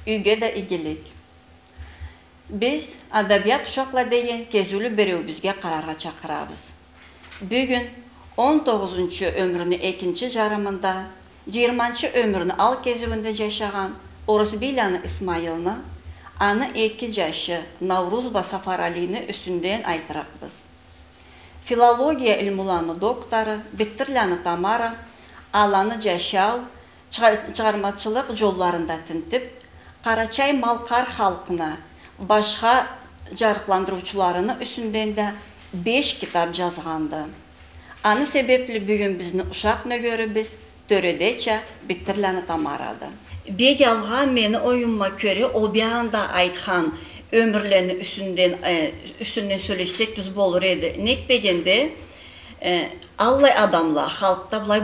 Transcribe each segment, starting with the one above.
үйге de игілік. Biz adabiyat uşaqla deyin kezülü bir bizge kararga çakırabız. Bugün 19. ömrünü ikinci jarımında, 20. ömrünü al kezüvünde yaşayan Orosbilyanı İsmail'ni, anı 2 yaşı Navruzba Safar Ali'ni üstünden aytıraqbız. Filologiya ilmulanı doktoru, Bittirlanı Tamara, alanı yaşav, çıkarmacılık yollarında tintip, Karaçay Malkar halkına, başka jarıqlandırıcılarını üstünden de 5 kitap yazğandı. Anı sebeple bugün bizni uşaqna görü biz töredeçe Bittirlanı Tamara'dı. Beg alğan meni oyunma köre o bir anda aytxan ömürlerini üstünden söyleşsek düz bolur edi. Nek degende allay adamlar halkta bulay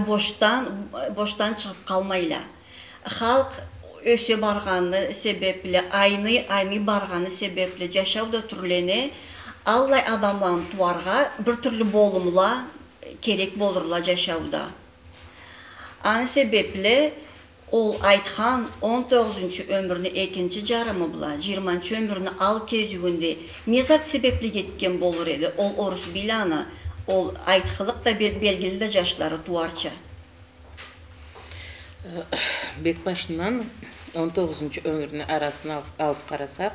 boştan çıkıp kalmayla. Halk öse barğanı sebeple ayni barğanı sebeple yaşavda türleni allay adamların tuvarga bir türlü bolumla gerek bolurla yaşavda. Anı sebeple ol aytxan 19. ömrünü ikinci jarımı bula, 20. ömrünü al kezüğünde ne zat sebeple getken bolur edi? Ol Orosbilyanı, ol aytxılık da belgili de yaşları tuvarça. Bek başından 19. ömrünü arasına alıp qarasak,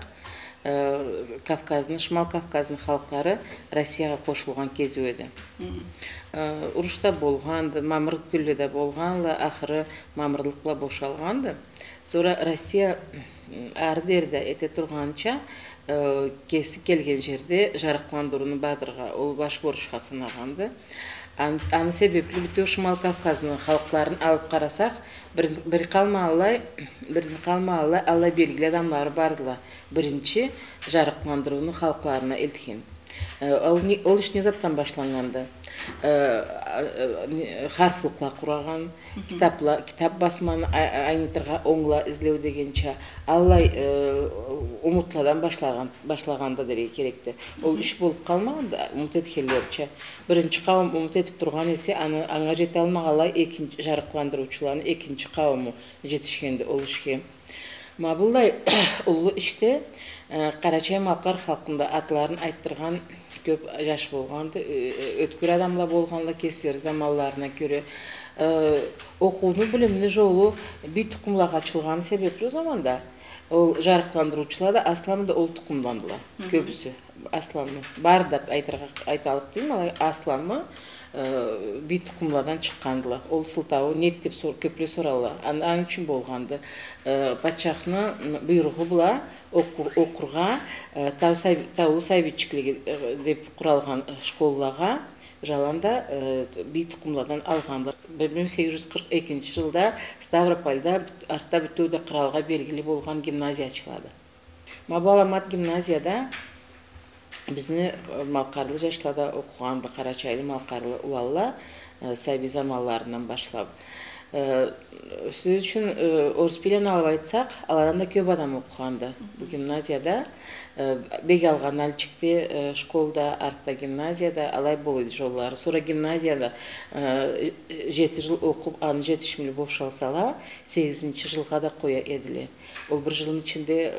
Kafkaz'ın, Şimal Kafkaz'ın halkları Rusiyaga qoşulgan kezi edi. Uruşta bolğandı, mamırlık güllüde bolğanla, ahırı mamırlıkla boşalğandı. Sonra Rusiya arderdə ete turğança kesi kelgen jerde jarıqlandırını badırga, ol baş borçqa sınağandı. Anı sebeple bütün Şimal Kafkaz'ın halklarını alıp qarasak, bir qalma Allah belgili adamları bardılar. Birinci jarıqlandırını halklarına eltken. Ol iş ne zattan başlanğandı? Harflıqla qurağan, kitap basmanı aynıtırga oңla izleu degençe Allah umutladan başlaganda dere kerekti. Ol iş bolup kalmaganda umut etkellerçe. Birinci qavım umut etip turgan ese anga jete almagala ikinci jarıqlandırıcılarını ikinci qavımı jetişkendi ol işke. Mabullay ulu işte Karaçay Malkar halkında atların ayttırgan köp yaş bolğandı. Ötkür adamla bolğanla kesler zamanlarına göre okuunu bilimli jolu bir tukumlağa açılğanı sebeple o zamanda ol jarıqlandırıcılar da aslanı da ol tukumlandılar köpüsü. Aslanı bar da aytalıp değil mi? Aslan mı? Bir tukumlardan çıqqandılar. Ol sıltağı net dep köple sorarlar. Anın üçün bolğandı. Paçaqны buyruğu bula okurga Tavlu Saybiçikligi dep quralğan şkolaga jalanda bir tukumlardan alğandı. 1842 жылda Stavropolda artta bütövde qıralğa belgili bolğan gimnaziya açılады. Mabalamat gimnaziyada bizni Malkarlı yaşlarda okuğandı, Karaçaylı Malkarlı ulalla saybi zamanlarından başlap. Söz üçün Orosbilyanı alıp aytsak, aladan da köp adam okuğandı bu gimnaziyada. Beg alğan al çıktı şkolda, artta gimnaziyada alay boluydu jolları. Sonra gimnaziyada 7 jıl okup, anı jetişmeli boşalsala, 8. жылға da koya edili. Ol bir жылın içinde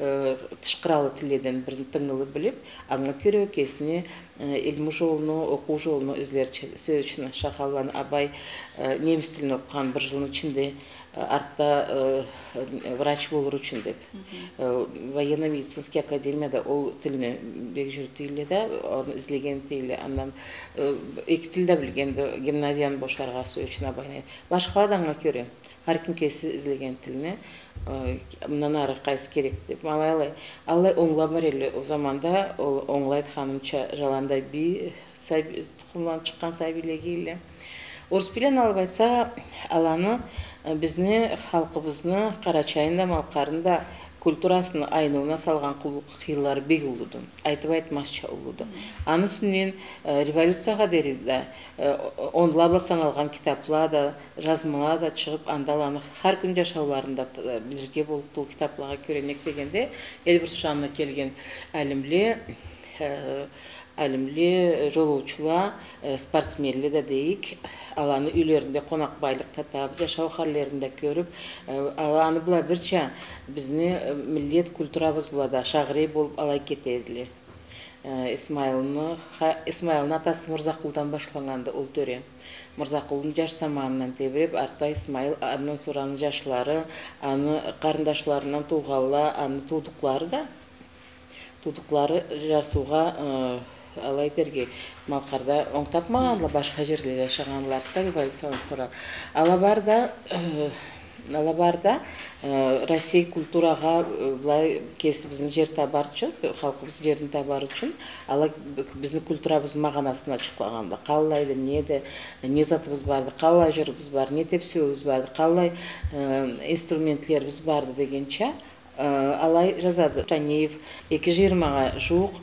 tışqıralı tilleden bir tыңılı bilip, аңа көрі kesini ilmi jolunu, oku jolunu izlerçe. Söz üçün Şahalvan Abay nemis tilini okuğan bir жылın içinde artta vraç bolur üçün dep. Военно-медицинский академияда ол tilini bek jürtüyle de, onu izlegen tili, andan iki tilde bilgendi, gimnaziyanı boşarga söz üçün Abayna. Başka da аңа köre. Har kim kesi izlegen tilini, bundan arı qaysı gerek dep. Malayalay, Allah oңla bar eli o zamanda, oңlaydı hanımça jalanda bir tukumdan çıqqan saybilegi Orosbilyanı alıp aytsa, alanı bizni, halkımızını, Karaçayında, Malkarında kulturasını aynılığına salğan qıyılları bek uludu. Aytıp aytmasça uludu. Anı üstünden revolюцияға deride onlabla sanalğan kitaplar da, жазмалар da çıgıp andalanı har gün yaşavlarında birge bolup bu kitaplara körenek degende Elbir Tuşanına kelgen əlimli әлімлі жолаушылар, спортсменлер де дейік, аланы үйлерінде қонақбайлық татап, жашау хәллерінде көріп, аланы бұла бірча бізді миллет культурабыз бұлада шағырей болып алай кетеділі. Исмайылның атасы Мұрзақұлдан башланғанды ол төре. Мұрзақұлдың жаш саманынан тебіреп, арта Исмайыл анын сұраны жашлары, аны қарындашларынан туғалла, аны тудықлары жарсуға алай терге малқарда оңтап мағанла башқа жерлері шағанларды революцияны сұра. Алабарда Россия культураға бұлай кесі біздің жер табар үшін, халқымыз жерін табар үшін, біздің культурабыз мағанасына шықлағанды. Қаллайды, не затыбыз барды, қаллай жүрібіз барды, не тепсеуіміз барды, қаллай инструментлеріміз барды дегенше, алай жазады. Танеев 220-ға жуық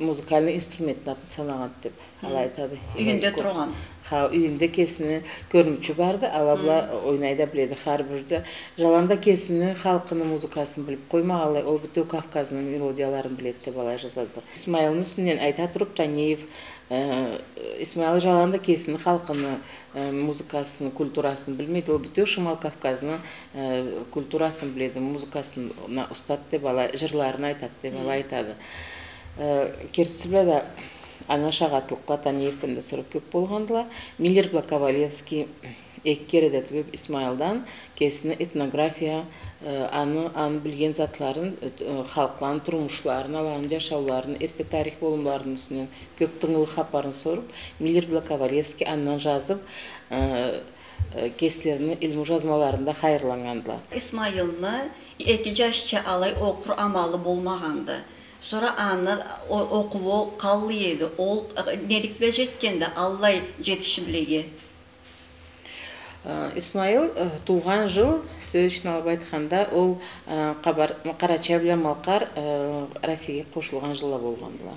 музыкальный инструментін атын санаған деп алай айтады. Үйінде тұрған. Үйінде кесіні көрмүчү барды, алабла ойнайда біледі қар бірді. Жаланда кесіні халқының музыкасын біліп қоймағалай, ол бүті Кавказының мелодияларын біледі деп алай жазады. Исмайылның үстінен айта тұрып, Танеев Исмайыл жаланда кесіні халқының музыкасын, культурасын білмейді, ол бүті Шымал Кавказының культурасын біледі, музыкасына ұстат деп алай, жырларын айтады деп алай айтады. Кертісі біледі, аңа шағатылықла Танеевтен де сұрып көп болғандыла. Миллер Ковалевский еккереді түбіп Исмайылдан кесіні этнография, аны білген затларын, халқларын, тұрмышларын, алағын жашауларын, ерте тарих болымларының үстінен көп тыңылы қапарын сұрып, Миллер Ковалевский аннан жазып, кесілерінің ilmu жазмаларында қайырланғандыла. Исмайылны 2 yaşça alay okur amalı bolmağandı. Sonra anı okuvu qallı edi. Ol nelikle jetkende Allay жетишимлиги. Исмайыл туған жыл сөзішін алып айтқанда ол Қарачай білен Малқар Россияға қосылған жылы болғандыла.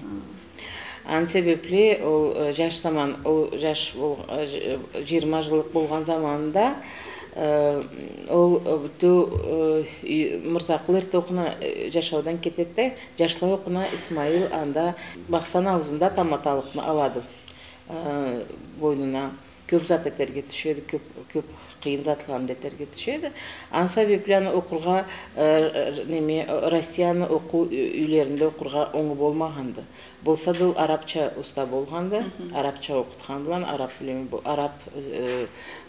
Ан себепле ол жаш заман, ол жаш 20 жылық болған заманында ол бүтті Мұрзақұл ерте оқына жашаудан кететті, жашлай оқына Исмайыл анда бақсан аузында таматалықны алады бойнына. Көп зат етерге түшеді, көп қиын затларын етерге түшеді. Ан себепле оқырға, Россияны оқу үйлерінде оқырға оңы болмағанды. Болса да арапча ұста болғанды, арапча оқытқандылан, арап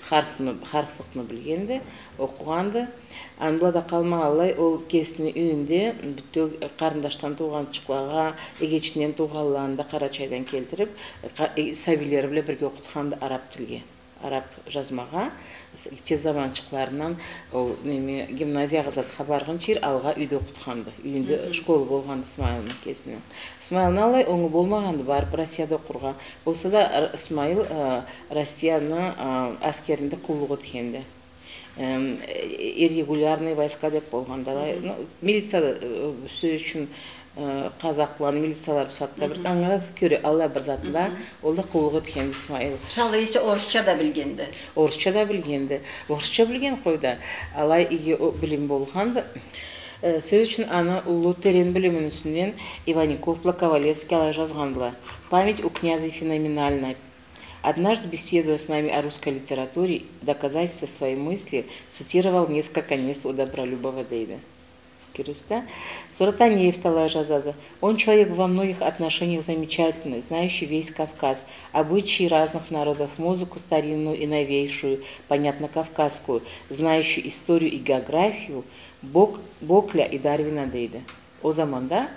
харфлықны білгенді, оқығанды. Анбылада қалмағалай ол кесіні үйінде бүтті қарындаштан туған чықлаға, егечінен туғалланды Қарачайдан келтіріп, сәбилері біле бірге оқытқанды арап тілге, арап жазмаға. Тез заманчықларынан гимназияға затқа барған чир алға үйде оқытқанды. Үйінде школы болғанды Исмайылның кесінен. Исмайылның алай оңы болмағанды барып Россияда оқырға. Болса да Исмайыл Россияны әскерінде құлығы дегенде. Иррегулярный войска деп болғанда. Милицияда сөз үшін қазақланы милициялар бұсатта бір таңға көре алла бір затында, ол да құлығы дегенде Исмайыл. Шалы есе орысша да білгенді. Орысша да білгенді. Орысша білген қойда. Алай иге білім болғанды. Сөз үшін аны ұлы терен білімін үстінен Иваников, Ковалевский алай жазғандыла. Память у князя феноменальная. Однажды, беседуя с нами о русской литературе, доказательства своей мысли, цитировал несколько мест у Добролюбова Дейда. Танеев талай жазады. Он человек во многих отношениях замечательный, знающий весь Кавказ, обычаи разных народов, музыку старинную и новейшую, понятно кавказскую, знающий историю и географию, Бокля и Дарвина Дейда. О заманда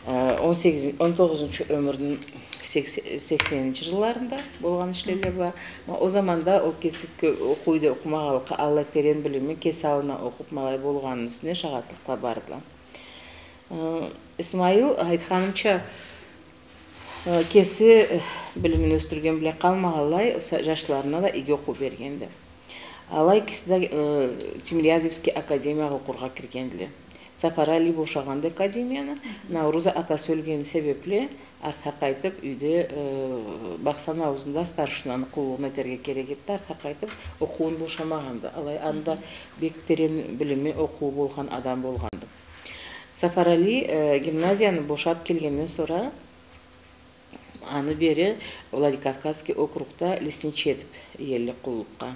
19 өмірдің 80 жылларында болған ішлерлер бар. О заманда ол кесіп оқуйды оқымағалыққа алла терен білімі кесі алына оқып малай болғанын үстіне шағатлыққа бардыла. Исмайыл айтқанымша кесі білімін өстірген біле қалмағалай жашларына да иге оқу бергенді. Алай кесі Тимирязевский академияға оқырға кіргенділі. Сапарали бошағанды академияны, Науруза атасы өлген себепле артқа қайтып, үйде бақсан аузында старшынаны құлығын етерге керек етті, артқа қайтып, оқуын бошамағанды. Алай анда бек терен білімі оқуы болған адам болғанды. Сапарали гимназияны бошап келгеннен sonra аны бері Владикавказский округта лесничий етіп иелі құллыққа.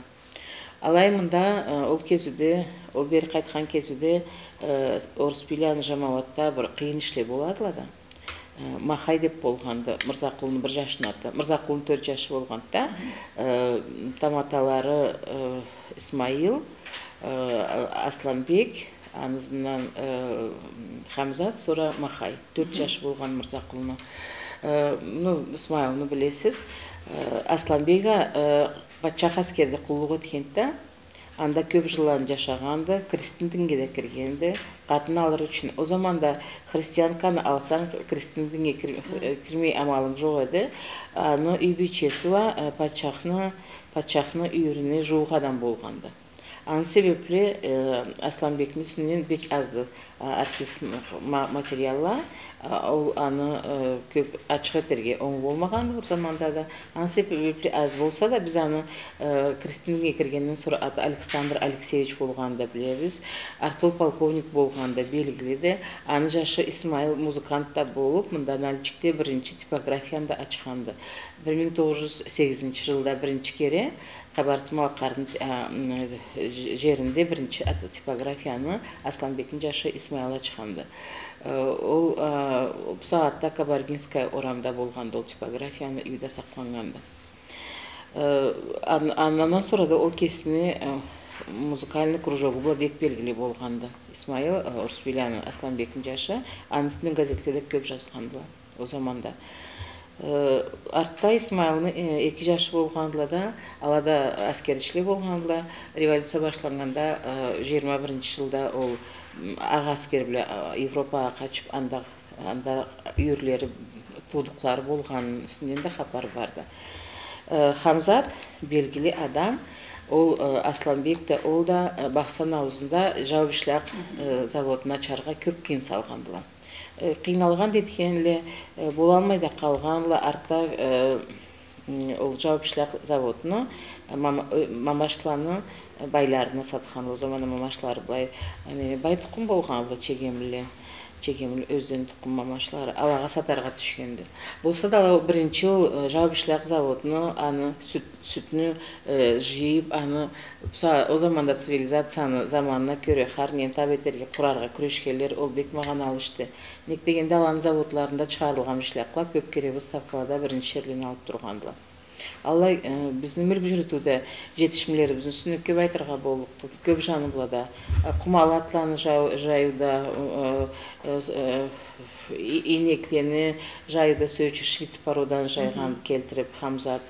Алай мында ол кезуде, ол бері қайтқан кезуде Орыс-Пиляны жамауатта бір қиын ішле боладылады. Махай деп болғанды, Мырзақұлының 1 жашын аты. Мырзақұлының 4 жашы болғанда, таматалары Исмаил, Асланбек, анызынан Хамзат, sonra Махай. 4 жашы болған Мырзақұлының. Исмаилны білесіз. Асланбега патшах аскерді құллық өткенді, анда көп жылларын жашағанды, крестин дінге де кіргенді, қатын алыр үшін. О заманда христианканы алсаң, крестин дінге кірмей амалың жоқ еді. Аны үй бүйчесуа патшахны үйіріне жуық адам болғанды. Аны себепле Асланбектің үстінен бек азды архив материалла, ол аны көп ачық етерге оң болмаған бұл заманда да. Аны себепле аз болса да, біз аны крестинге кіргеннен sonra аты Александр Алексеевич болғанда білеміз, Артол полковник болғанда белгіледі. Аны жашы Исмаил музыкантта болып, мұнда Нальчикте бірінші типографияны да ачқанды. 1908 жылда бірінші кере Қабартымал қарын жерінде бірінші типографияны Асланбектің жашы Исмаил ачқанды. Ол сағатта Кабардинская орамда болғанды, ол типографияны үйде сақланғанды. Аннан sonra da ол кесіне музыкальный кружок бұл бек белгілі болғанды. Исмаил Орыс-Пиляны Асланбектің жашы, анысының газеттерде көп жазғанды о заманда. Артта Исмаилны 2 жашы болғандыла да, алада әскерішілі болғандыла, революция башланғанда 21 жылда ол аға әскер біле Европаға қачып, анда үйірлері, тудықлары болғанын үстінен де хабар барды. Хамзат белгілі адам, ол Асланбекті, ол да Бақсан аузында жауапшылық заводына чарға көп кейін салғандыла. Қиналған деткенле бола алмайда қалғанлы артта ол жауапшылық заводыны мамашланы байларына сатқанлы. О заманы мамашлары бай тұқым болғанлы чегемлі өзден тұқым мамашлары алаға сатарға түшкенді. Болса да бірінші ол жауапшылық заводыны аны сүтіні жиып, аны о заманда цивилизацияны заманына көре қарнен табетерге құрарға күрешкелер ол бек маған алышты. Нектегенде алан заводларында шығарылған жішліқла көп керебі ставкалада бірінші жерлен алып тұрғандылы. Аллай біздің мүлік жүрітуді жетішмелері біздің үстіне көп айтырға болықты, көп жаны бұлада. Құмалы атланы жаюда, инеклені жаюда сөйчі швиц пародан жайған келтіріп Хамзат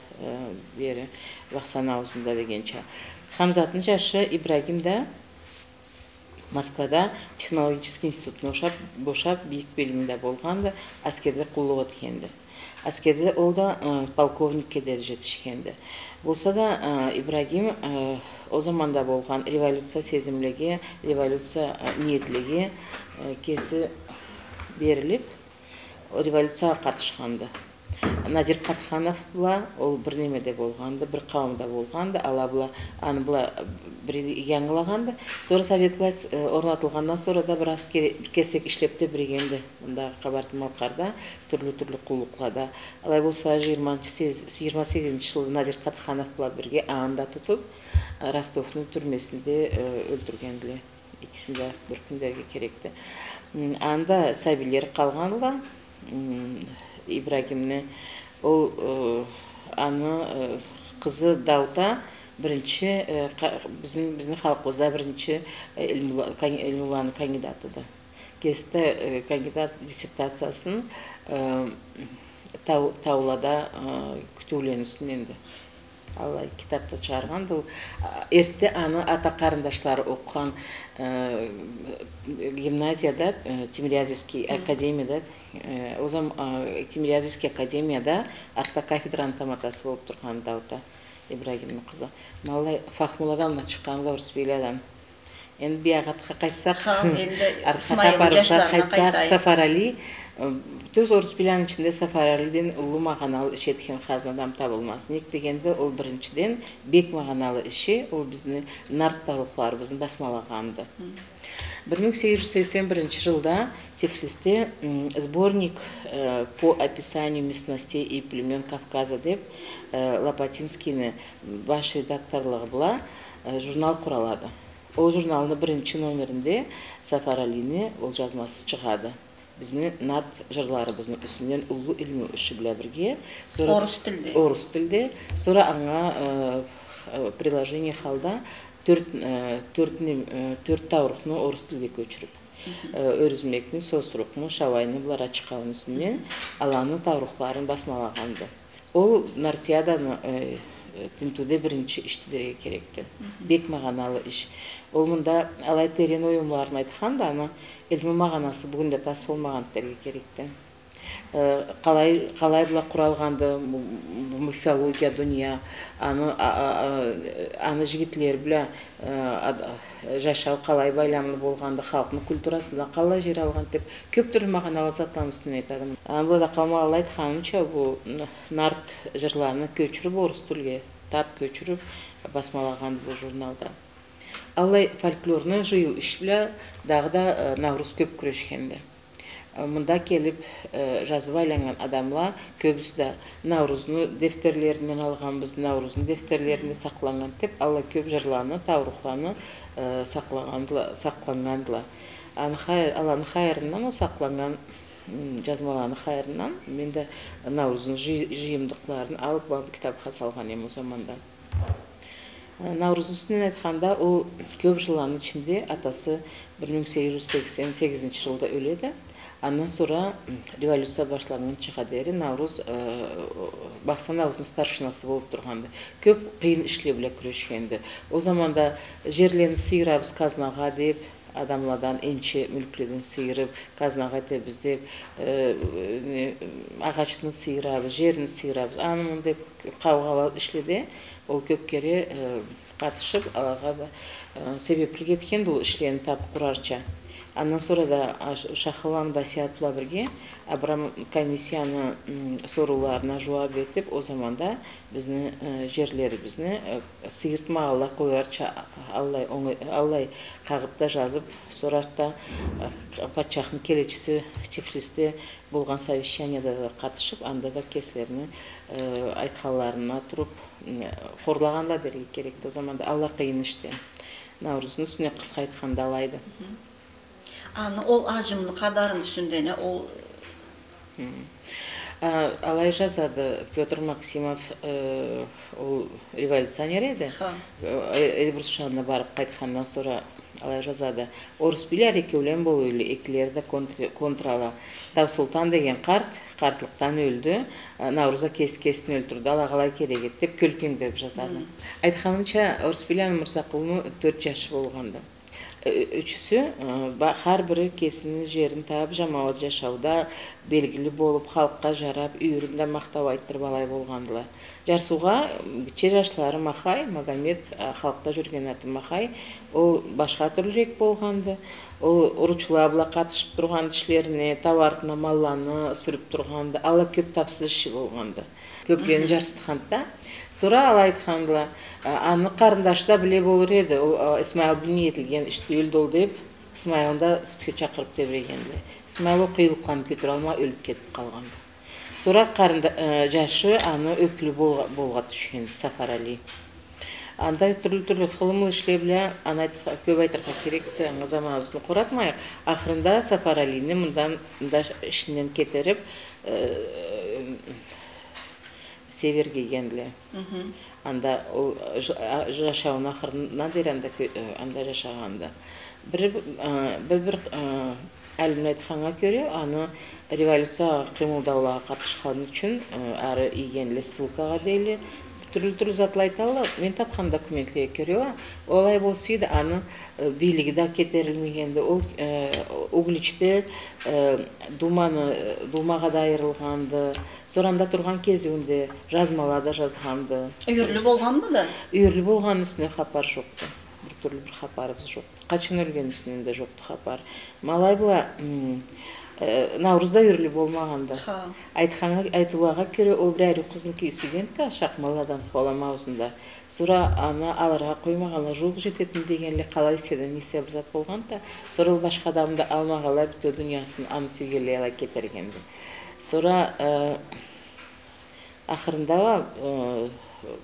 бері Бақсан аузында дегенше. Хамзаттың жашы Ибрагимда Москвада технологический институтын бошап биік белімінде болғанды, әскерде құллық өткенді. Әскерде ол да полковникке дәрежет жетішкенді. Болса да Ибрагим о заманда болған революция сезімліге, революция ниетліге кесі беріліп, революцияға қатышқанды. Назир Қатханов бұла, ол бір немеде болғанды, бір қауымда болғанды, аны бұла бір яңылағанды. Sonra Совет власть орнатылғандан sonra да біраз кесек ішлепті біргенді. Бұндағы Қабардымалқарда түрлі құллықлада. Алай болса 28 жылда Назир Қатханов бұла бірге аңында тұтып, Ростовның түрмесінде өлтіргенділі. Екісінде бір күндерге керекті. Анда сәбилері қалғаныла. Ибрагимні, ол аны қызы Даута бірінші, біздің халқымызда бірінші Эльмуланы кандидатыды. Кесті кандидат диссертациясын Таулада күтуленісіненді. Аллай китапта шығарғанды. Ерте аны ата қарындашлары оқыған гимназияда, Тимирязевский академияда, озам Тимирязевский академияда артта кафедраның таматасы болып тұрған Даута Ибрагимның қызы. Малай Фахмуладан шыққанлы Орыс-Пилядан. Енді биағатқа қайтсақ, арқаға барысақ қайтсақ, Сафарали, төз Орыс-Пиляның ішінде Сафаралиден ұлы мағаналы іші еткен қазынадан табылмас. Нек дегенде ол біріншіден бек мағаналы іші, ол біздің нарттар оқылары біздің басмалағанды. 1881 жылда Тифлисте сборник по описанию местностей и племен Кавказа деп Лопатинскийні баш редакторлығы бұла журнал құралады. Ол журналның бірінші номерінде Сафаралини ол жазмасы шығады. Біздің нарт жырлары біздің үстінен ұлы ilmi үші біле бірге. Орыс тілде. Sonra аңа приложение халда төрт таурықны орыс тілге көчіріп. Өрізмекні, сосырықны, шавайны бұлар ачықауын үстінен аланы таурықларын басмалағанды. Ол Нартиаданы тінтуде бірінші іштідерге керекті. Бек мағаналы іш. Ол мұнда алай терен ойымларын айтқанда, аны ilmi мағанасы бүгінде тас болмағандырге керекті. Қалай бұла құралғанды мифология, дүния, аны жігітлер біле жашау қалай байламны болғанды, халқының культурасында қалай жер алған деп көп түрлі мағаналы заттан үстіне айтады. Бұлда қалмағалы айтқанымша, бұл нарт жырларını көчіріп, орыс тілге тап көчіріп басмалаған бұл журналда. Алай фольклорны жию іш біле дағда Навруз көп күрешкенде. Мұнда келіп жазып айланған адамла көбісі Наурузны дефтерлерінен алған, біз Наурузны дефтерлерінде сақланған деп, алла көп жырланы, таурықланы сақланғандыла. Алланы қайырынан, ол сақланған жазмаланы қайырынан, мен де Наурузны жиымдықларын алып бабы кітапқа салған ем о заманда. Наурыз үстінен айтқанда, ол көп жыланың ішінде атасы 1888 жылда өледі. Андан sonra революция башланған шығадері Наурыз Бақсан Наурыздың старшинасы болып тұрғанды. Көп қиын ішлебіле күрешкенді. О заманда жерлерін сыйырабыз қазынаға деп, адамладан енші мүлкледен сыйырып, қазынаға деп біз деп, ағачтың сыйырабыз, жерін сыйырабыз, анымын деп қауғалау ішледе, ол көп кере қатышып, алаға себеплі кеткен бұл ішлені тап құрарча. Андан sonra da Шахалан Басиятла бірге Абрам комиссияны соруларына жауап етіп, о заманда біздің жерлері біздің сыйыртма Алла қойарча Аллай қағытта жазып, сорартта патшахның келечісі Тифлисте болған совещанияда да қатышып, анда да кесілеріні айтқаларына тұрып, қорлағанда дерге керекті. О заманда Алла қиын іште. Наурыздың үстіне қысқа айтқанда алайды. Ол ажымны қадарын түсіндені, ол... Алай жазады, Петр Максимов ол революционер еді. Эльбрус шағына барып қайтқаннан sonra алай жазады. Орыс білер екеулен болу үйлі, екілерді контрала. Тау Сұлтан деген қартлықтан өлді, Наурыза кесін өлтірді, алағалай керек деп көлкен деп жазады. Айтқанымша, Орыс білен Мұрсақұлының 4 жашы болғанды. Üçüsü har biri kesinin жерін тап жамауыз жашауда белгілі болып, халыққа жарап, үйірінде мақтау айттырып алай болғандылар. Жарсуға кіші жашлары Махай, Магомед халықта жүрген аты Махай, ол башқа түрлірек болғанды. Ол ұручылар бұла қатышып тұрған ішлеріне, тауартына малланы сүріп тұрғанды, ала көп тапсыз іші болғанды. Көпірені жарыстықанда. Sonra ala айтқандыла, аны қарындашта біле болыр еді, ол Исмаил біліне етілген ішті өлді ол деп, Исмаилында сүтке чақырып тебірегенді. Исмаил о қиылыққан көтір алма өліп кетіп қалғанды. Sonra жашы аны өкілі болға түшкенді, Сафарали. Андай түрлі қылымыл ішлеблі, аны көп айтырға керекті, заманымызды қоратмайық. Ақырында Сафаралині мұндан ішінен кетеріп, северге егенлі. Анда жашауын ақырына дер анда жашағанда. Бір әлімін айтқанға көре, аны революцияға қимылдаулаға қатышқан үшін әрі егенлі ссылкаға дейлі, түрлі затлы айталы, мен тапқан документліге көре, олай болсыйды, аны билігі да кетерілмегенді, ол угличте думаға да айырылғанды, соранда тұрған кезуінде жазмалада жазғанды. Үйірлі болған ба да? Үйірлі болған үстіне қапар жоқты. түрлі бір хабарыбыз жоқ. Қачан өлгенісінен де жоқты хабар. Малай бұла Наурызда үйірлі болмағанда. Айтулаға көре ол бір әрі қыздың күйсіген та шақмаладан қолам аузында. Сұра ана аларға қоймағала жоқ жететін дегенле қалай седен несе бұзат болған та, сұра ол башқа адамды алмағала біті дүниясын аны сүйгелі ала кетергенді. Сұра ақырында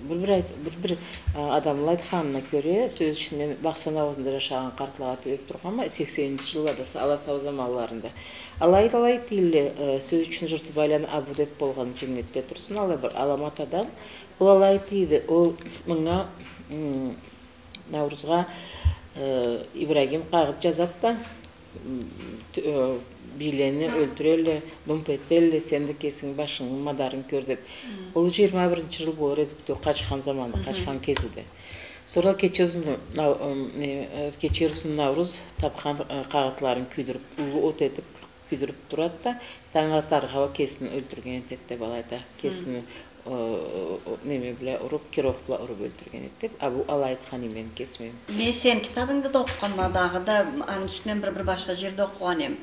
бір адамлы айтқанына көре сөз үшін мен бақсан ауызында жашаған қартылаға төлеп тұрған ма 80-ші жылларда ала саузамаларында алай тілі сөз үшін жұрты байланы абу деп болған жеңнетте тұрсын алай бір аламат адам бұл алай тейді ол мұңа Наурызға Ибрагим қағыт жазатта билени өлтүрөлү, думпеттелли, сенди кесиң башыңын мадарын көр деп. Бул 21-жыл болор эди бүтө качкан заманда, качкан кезуде. Sonra keçe uzun Navruz tapkan kağıtların küydürüp, ulu ot edip küydürüp durat da tаңатар hava kesini öldürgen etette balayda. Kesini neme bile urup, kiroqla urup öldürgen etip. Abu alaytkan imen kesmeyim. Men sen kitabыңды да оқығанмын дагыда, анын үстүнөн bir башка жерде окуган эм.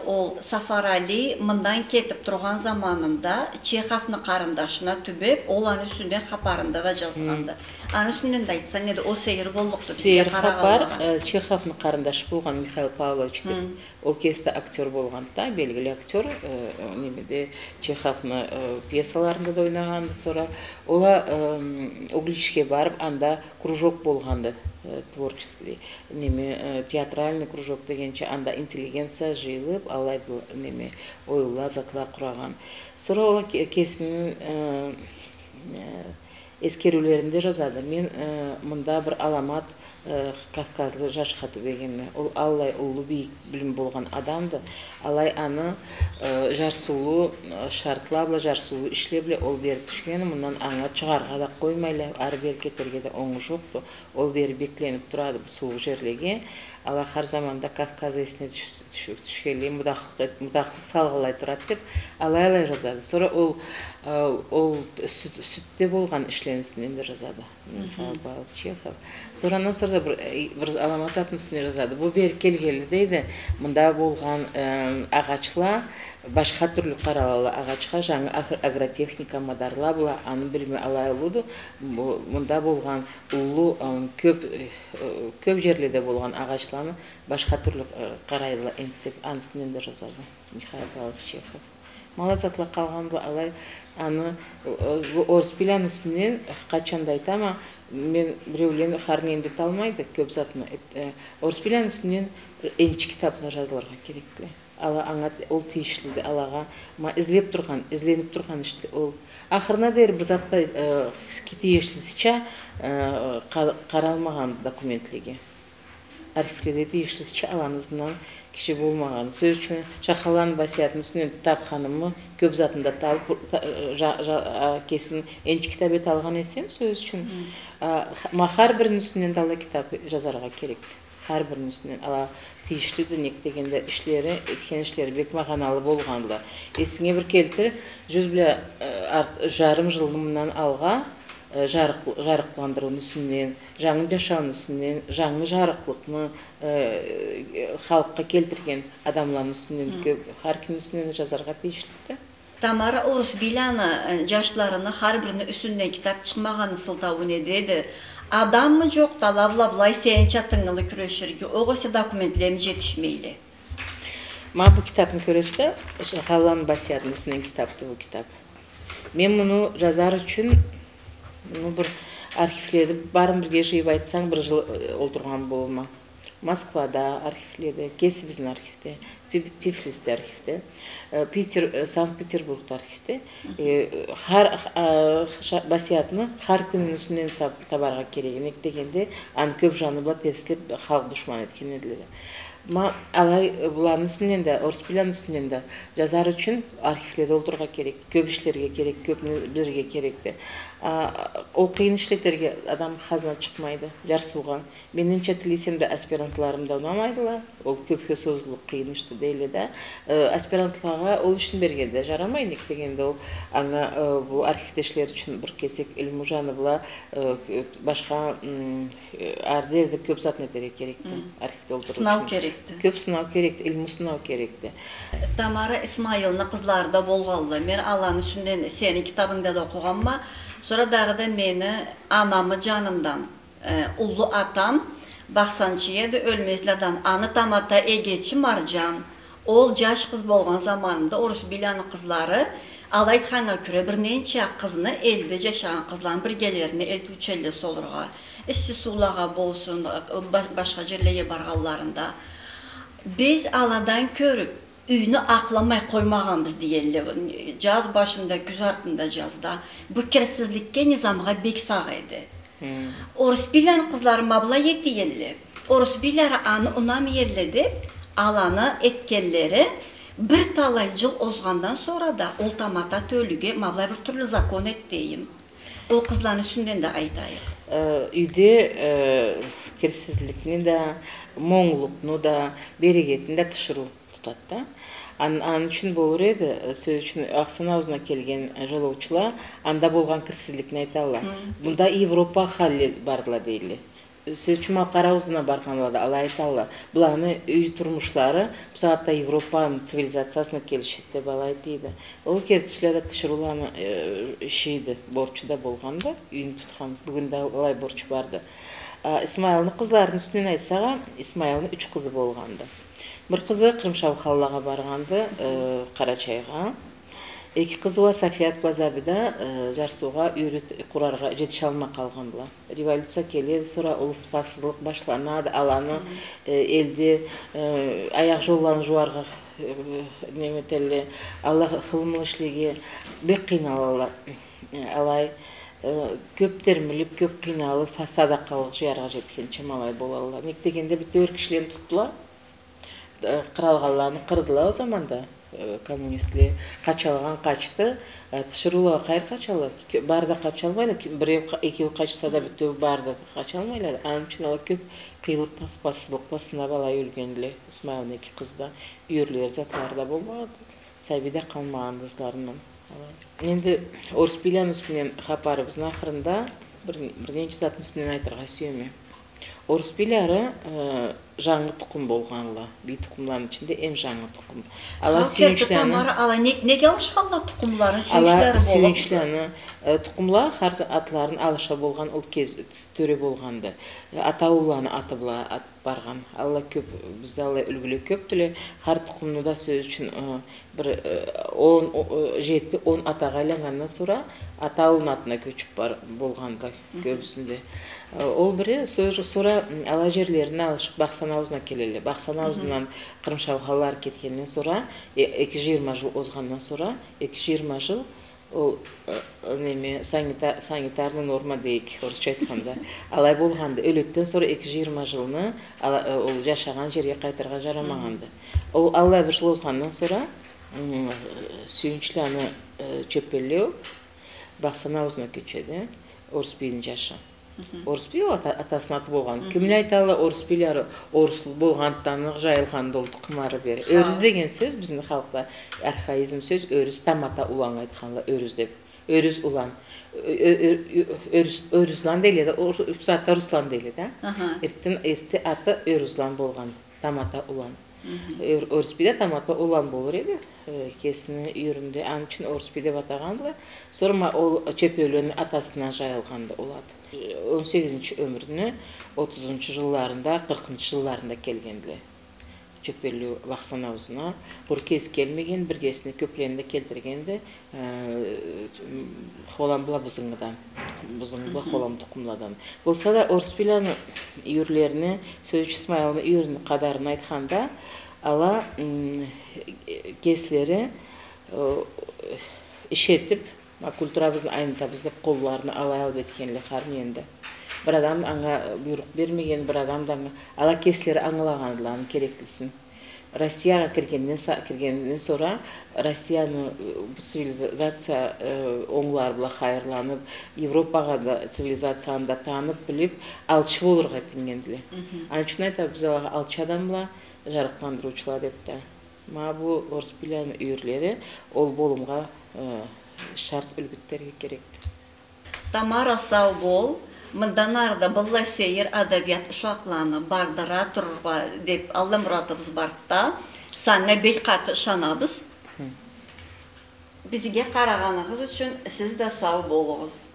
Ол Сафар Али мындан кетип турган заманында Чеховны карындашына түбеп, ол анын үстүнөн хабарында да жазганды. Анын үстүнөн да айтсаң эди, о сейир болукту бизге караган. Чеховны карындашы болгон Михаил Павлович деп. Ол кезде актер болгон да, белгилүү актер, немеде Чеховны пьесаларында да ойнаганды. Sonra ола Угличке барып, анда кружок болганды. Творческий, театральный кружок дегенче анда интеллигенция жыйылып, алай бул неме оюла закла кураган. Sonra ола кесинин эскерүүлөрүндө жазады. Мен мында бір аламат Кавказлы жашқа түбегенме. Ол алай улуу бийик билим болгон адамды, алай аны жарсуулуу шартлабла, жарсуулуу иштебле ол бери түшкени, мындан аңа чыгарга да коймайлы, ары бери кетерге да оңу жокту. Ол бери бекленип турады суук жерлерге. Ала har zamanda Kafkaz esine düşkeli, mudaqlık salgılay turad деп, alay жазады. Sonra ol sütte bolgan işlenisinden de жазады. Mikhail Pavlovich Chekhov. Sonra bir alamasatın üstüne жазады. Bu beri kelgeli deydi, mında bolgan ağaçla, başka türlü qaralalı ağaçqa жаңы agrotexnika madarla bula, anın bilimi alay oludu. Mında bolgan ulu köp жерледе болған ағачланы башқа түрлі қарайлы ентіп анысынан да жазады Михаил Павлович Чехов. Малазатла қалғанды алай аны орыс пилян үстінен қачанда айтама мен біреулен қарын ендет алмайды көп затына. Орыс пилян үстінен енші кітаплар жазыларға керекті. Ала аңа ол тиішліді алаға ізленіп тұрған ішті ол. Ақырына дейір бір затта кетейішсізча қаралмаған документлеге. Архивлерде тиішлізча алаңызынан кіші болмаған. Сөз үшін Шахалан басиятын үстінен тапқанымы көп затында табып кесін енші кітап ет алған есем сөз үшін. Har бірінің үстінен дала кітап жазарға керек. Har бірінің үстінен ала тиішлі дінек дегенде ішлері, еткен ішлері бек мағаналы болғанды. Есіңе бір келтір, 100 жылымынан алға жарықландырудың үстінен, жаңы жашауының үстінен, жаңы жарықлықны халыққа келтірген адамлардың үстінен көп, har үстінен жазарға тиішлікті. Tamara Orus Bilanı yaşlarını har birinin üstünden kitap çıkmağını sıltavı ne dedi? Adam mı yok da lavlablay seyin çatınılı küreşirgi, oğusu dokumentlerimi jetişmeyli. Bu kitabın köresi Şahalan Basiyat'ın üstünden kitaptı bu kitap. Men bunu жазар üçün bir arxivlerde barın birge jıyıp айтсаң bir жыл olturgan bolma. Moskvada arxivlerde, kesi bizim arxivde, Tiflis'te arxivde, Sankt-Peterburg'da arxivde. Basiyatını har günün üstünden tabarga keregini degende, anı köp janı bula terslep halk düşman etken edilir. Ma alay buların üstünden de, orus bilen üstünden de yazar için arxivlerde oldurga керек, көп işlerge керек, көп bilirge керекті. Ол қиын işlerге адам қазына çıkmaydı, жарсуға. Меніңше тілесемді аспирантларымда ұнамайдыла, ол көпке созылып қиын işті дейлі де. Аспирантларға ол үшін бергенде жарамайды дегенде ол аңа bu arxivdeşler için bir kesek ilmi janı bula başka arderde köp zat netere gerekti. Arxivde oldurur için. Sınav gerekti. Köp sınav gerekti, ilmi sınav gerekti. Tamara İsmail'nin kızları da bolğanlı. Men Allah'ın üstünden senin kitabında da okuğanma. Sonra dağı da meni anamı canımdan, ulu atam, Baxsançıya da ölmezlerden anı tamata Egeçi Marcan, ol jaş kız bolğan zamanında Orus bilanı kızları Alaytxana küre bir neynçe kızını elde yaşayan kızların birgelerini elde üçelle solurğa, issi sulağa bolsun, başka yerleye barğallarında. Biz aladan körüp, üyünü aklamay koymağımız diyelim. Caz başında, güz ardında cazda. Bu kersizlikke nizamğa bek sağ idi. Orus bilen kızları mabla yek diyelim. Orus bilen anı unam yerledi, alanı etkelleri bir talay yıl ozgandan sonra da oltamata tölüge mabla bir türlü zakon etdeyim. O kızların üstünden de aytayıq. Үйде керсізлікні de, моңлықны da, берегетін de тышыру тұтатты. Анын үшін болыр еді, сөз үшін Ақсан аузына келген жолаушылар, анда болған кірсізлікні айталар. Бұнда Европа халі бардыла дейлі. Сөз үшін Қара аузына барғанлады, ала айталар. Бұланы үй тұрмышлары, бұл сағатта Европаның цивилизациясына келішетті балай дейді. Ол кертішілерді тышыруланы шейді, борчыда болғанда, үйін тұтқан, бүгінде олай борчы барды. İsmail'nin kızlarının üstüne aysağa, İsmail'nin 3 kızı bolğandı. Bir kızı Kırımşav xallağa barğandı, Qaraçayğa. 2 kızı var Safiyat Bazabida, Jarsuğa üret kurarğa jetiş alma qalğandılar. Revolütsiya keledi, sonra uluspassızlık başlanadı, alanı elde ayaq jollarını juarğa nemeteli Allah xılmlı işlegi bek qiynalılar. Alay köp termilip, köp qiynalı, sadaqалық жиярға жеткенше малай болалар. Nek degende bir 4 kişilerini tuttular. Qıralğanlarını qırdılar o zamanda. Komünistler qaçalğan qaçtı. Tışırılar qayır qaçalar. Barda qaçalmaylar. Bir iki qaçsa da bütün barda qaçalmaylar. Onun için olar köp qıyılıp paspassızlık basında bala ölgendiler. İsmail'nin 2 kızda üyürler zatlarda bolmadı. Sabide qalmağan kızlarından. Endi Orus bilen üstünden xabarımızın axırında bir neçe zatın üstünden aytırğa sүйeme. Orus biləri жаңы тұқым болғанла. Bir тұқымların içinde en жаңы тұқым. Ala sүйіншіләні... Ala neге alışqanla тұқымларын sүйіншілері болған? Sүйіншіләні тұқымlar har atların alışa болған ол kez töre болғанды. Ataulаны atıbla barğan. Allah köp, bizde Allah ülgülü köptülü. Har тұқымны da söz için bir 7-10 atağa aylanğandan sonra ataulun atına köçüp bolğanda köbüsünde. Ol biri sonra ala жерlerini alışıp Baxsan auzuna keleli. Baxsan auzundan Qırımşav xallar ketkenden sonra 220 жыл озғандан sonra 220 жыл ол санитарный норма дейік, орысша айтқанда. Алай болғанды. Өлеттен sonra 220 жылны ол жашаған жерге қайтырға жарамағанды. Ол алай бір жыл озғандан sonra сүйіншіләні чөпелеу Baxsan auzuna көчеді. Орыс бейдің жашы. Орыс бей атасының аты болған. Кіміне айталы орыс бейлері орыслы болғандықтан жайылғанды олды қымары бері. Өріз деген сөз біздің халықта архаизм сөз өріз тамата улан айтқанла өріз деп. Өріз улан. Өрізлан дейледі. Сатта Руслан дейледі. Ерті аты өрізлан болған. Тамата улан. Орыс бейде тамата улан болыр еді. Kesini yüründe, an için Orusbide batağandı. Sonra o çöpölünün atasına jayılğandı oladı. 18. ömrünü 30. yıllarında, 40. yıllarında kelgendiler. Çöpölü Baxsan auzuna. Bir kez kelmegen, bir kesini köplerinde keltirgendi. Xolamla bızыңıdan, bızыңla xolam tuqumladan. Bolsa da Orusbile'nin yürlerini, Sözcü İsmail'ın yürünün qadarını aytqanda, ala kesleri iş etip, kulturamızın aynı tabızda kollarını alay alıp etkenli qarın endi. bir adam аңа буйрук бермеген, bir adam da ala kesleri аңлаганларын керектісін. Россияға кіргеннен sonra Россияның цивилизация оңлар бұла хайырланып, Европаға да цивилизацияны да танып, біліп, алчы болырға теңгенділі. Анчын айта біз алчы адамла жарықтандырушылар депті. Ма бұл орыс білән үйірлері ол болымға шарт үлгіттерге керекті. Тамара сау бол. Мындан арда бұллай сейір адабият ұшақланы бардыра тұрырға деп Алла мұратыбыз бартта. Санна бел қаты шанабыз. Бізге қарағанығыз үшін сіз де сау болуғыз.